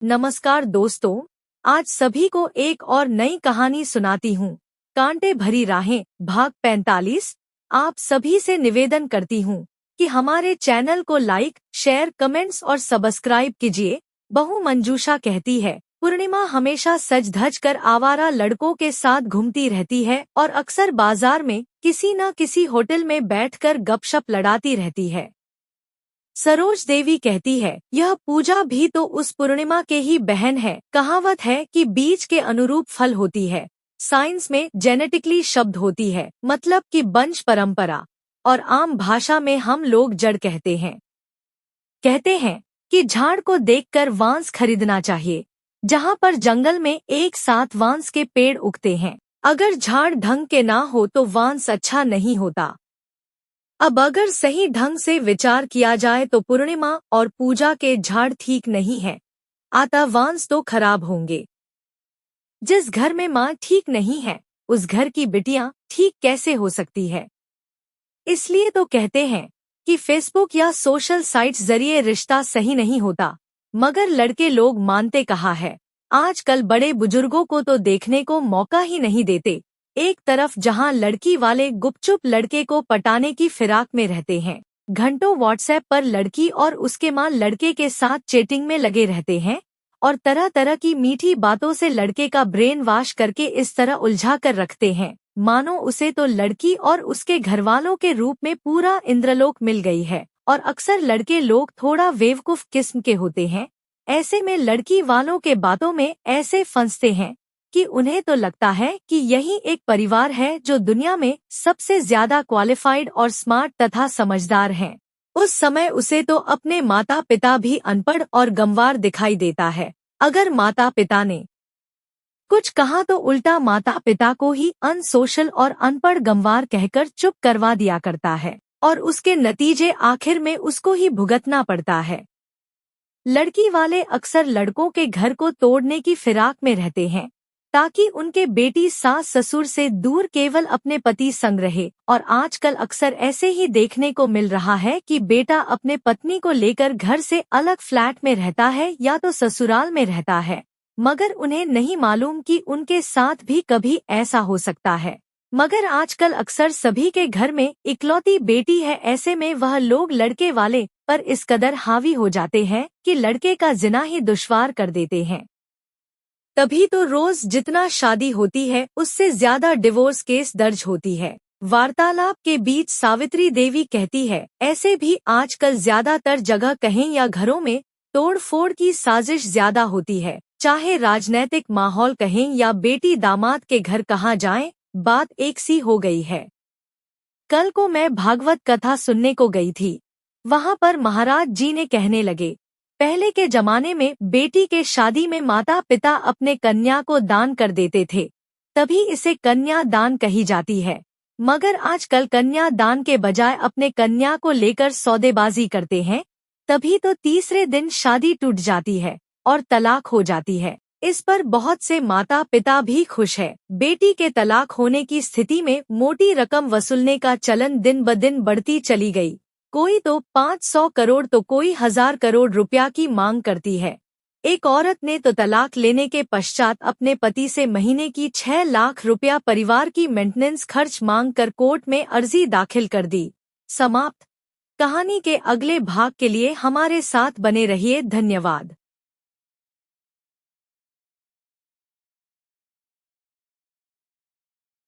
नमस्कार दोस्तों, आज सभी को एक और नई कहानी सुनाती हूँ। कांटे भरी राहें भाग 45। आप सभी से निवेदन करती हूँ कि हमारे चैनल को लाइक, शेयर, कमेंट्स और सब्सक्राइब कीजिए। बहू मंजूषा कहती है, पूर्णिमा हमेशा सज धज कर आवारा लड़कों के साथ घूमती रहती है और अक्सर बाजार में किसी न किसी होटल में बैठकर गपशप लड़ाती रहती है। सरोज देवी कहती है, यह पूजा भी तो उस पूर्णिमा के ही बहन है। कहावत है कि बीज के अनुरूप फल होती है। साइंस में जेनेटिकली शब्द होती है, मतलब कि वंश परंपरा, और आम भाषा में हम लोग जड़ कहते हैं कि झाड़ को देखकर वांस खरीदना चाहिए। जहाँ पर जंगल में एक साथ वांस के पेड़ उगते हैं, अगर झाड़ ढंग के ना हो तो वांस अच्छा नहीं होता। अब अगर सही ढंग से विचार किया जाए तो पूर्णिमा और पूजा के झाड़ ठीक नहीं है, अतः वांस तो खराब होंगे। जिस घर में माँ ठीक नहीं है, उस घर की बिटियां ठीक कैसे हो सकती है। इसलिए तो कहते हैं कि फेसबुक या सोशल साइट्स जरिए रिश्ता सही नहीं होता, मगर लड़के लोग मानते कहाँ है। आजकल बड़े बुजुर्गों को तो देखने को मौका ही नहीं देते। एक तरफ जहां लड़की वाले गुपचुप लड़के को पटाने की फिराक में रहते हैं, घंटों व्हाट्सएप पर लड़की और उसके माँ लड़के के साथ चैटिंग में लगे रहते हैं और तरह तरह की मीठी बातों से लड़के का ब्रेन वॉश करके इस तरह उलझा कर रखते हैं मानो उसे तो लड़की और उसके घरवालों के रूप में पूरा इंद्रलोक मिल गई है। और अक्सर लड़के लोग थोड़ा बेवकूफ किस्म के होते हैं। ऐसे में लड़की वालों के बातों में ऐसे फंसते हैं कि उन्हें तो लगता है कि यही एक परिवार है जो दुनिया में सबसे ज्यादा क्वालिफाइड और स्मार्ट तथा समझदार हैं। उस समय उसे तो अपने माता पिता भी अनपढ़ और गंवार दिखाई देता है। अगर माता पिता ने कुछ कहा तो उल्टा माता पिता को ही अनसोशल और अनपढ़ गंवार कहकर चुप करवा दिया करता है और उसके नतीजे आखिर में उसको ही भुगतना पड़ता है। लड़की वाले अक्सर लड़कों के घर को तोड़ने की फिराक में रहते हैं ताकि उनके बेटी सास ससुर से दूर केवल अपने पति संग रहे। और आजकल अक्सर ऐसे ही देखने को मिल रहा है कि बेटा अपने पत्नी को लेकर घर से अलग फ्लैट में रहता है या तो ससुराल में रहता है, मगर उन्हें नहीं मालूम कि उनके साथ भी कभी ऐसा हो सकता है। मगर आजकल अक्सर सभी के घर में इकलौती बेटी है, ऐसे में वह लोग लड़के वाले पर इस कदर हावी हो जाते हैं कि लड़के का जिना ही दुश्वार कर देते हैं। तभी तो रोज जितना शादी होती है उससे ज्यादा डिवोर्स केस दर्ज होती है। वार्तालाप के बीच सावित्री देवी कहती है, ऐसे भी आजकल ज्यादातर जगह कहें या घरों में तोड़ फोड़ की साजिश ज्यादा होती है। चाहे राजनैतिक माहौल कहें या बेटी दामाद के घर कहाँ जाएं, बात एक सी हो गई है। कल को मैं भागवत कथा सुनने को गई थी। वहाँ पर महाराज जी ने कहने लगे, पहले के जमाने में बेटी के शादी में माता पिता अपने कन्या को दान कर देते थे, तभी इसे कन्या दान कही जाती है। मगर आजकल कन्या दान के बजाय अपने कन्या को लेकर सौदेबाजी करते हैं, तभी तो तीसरे दिन शादी टूट जाती है और तलाक हो जाती है। इस पर बहुत से माता पिता भी खुश है। बेटी के तलाक होने की स्थिति में मोटी रकम वसूलने का चलन दिन ब दिन बढ़ती चली गई। कोई तो 500 करोड़ तो कोई 1000 करोड़ रुपया की मांग करती है। एक औरत ने तो तलाक लेने के पश्चात अपने पति से महीने की 6 लाख रुपया परिवार की मेंटेनेंस खर्च मांग कर कोर्ट में अर्जी दाखिल कर दी। समाप्त। कहानी के अगले भाग के लिए हमारे साथ बने रहिए। धन्यवाद।